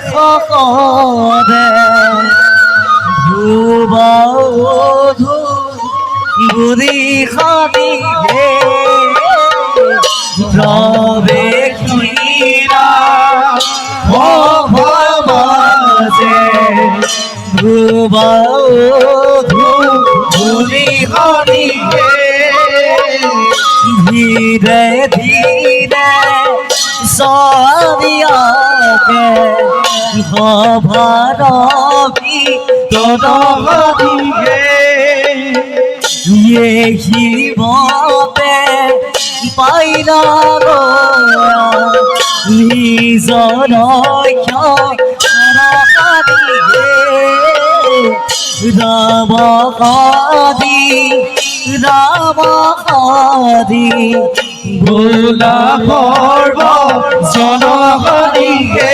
শকতে ধুবধু বুঢ়ী সদিহে প্ৰৱেশীৰা ভৱজে ধুবধু বুঢ়ী সদিহে ধীৰে ধীৰে সদিয়াকে সভাৰবি তদহে শিৱতে পাইলা নিজৰ ৰাম কাদি ৰাম কাদি ভোলা পৰ্ব জনগণিকে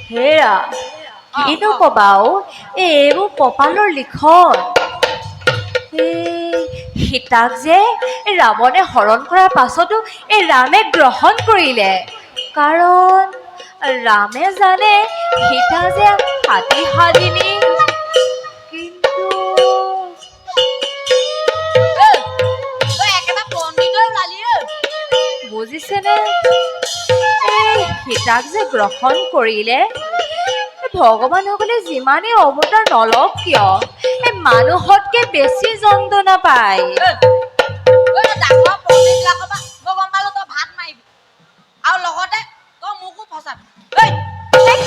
হেৰা কিনো কবাও এইবোৰ কপালৰ লিখন সীতাক যে ৰাৱণে হৰণ কৰাৰ পাছতো এই ৰামে গ্ৰহণ কৰিলে কাৰণ ৰামে জানে সীতা যে হাতী সাদিনী কিন্তু বুজিছেনে সীতাক যে গ্ৰহণ কৰিলে ভগৱানসকলে যিমানেই অৱতাৰ নলওক কিয় মানুহতকে বেছি যন্ত্ৰণা পায়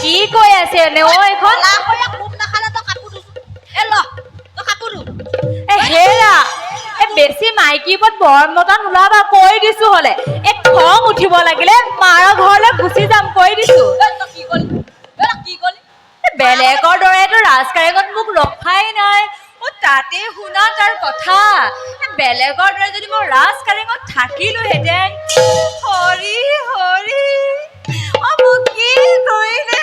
কি কৈ আছে হেৰা বেছি মাইকী ওপৰত বৰ মতা নোলাবা কৈ দিছো হলে খং উঠিব লাগিলে মাৰৰ ঘৰলৈ গুচি যাম কৈ দিছো বেলেগৰ দৰেতো ৰাজকাৰেঙত মোক ৰখাই নাই তাতে শুনা তাৰ কথা বেলেগৰ দৰে যদি মই ৰাজকাৰেঙত থাকিলোহেঁতেন হৰি হৰি মোক কি কৰিলে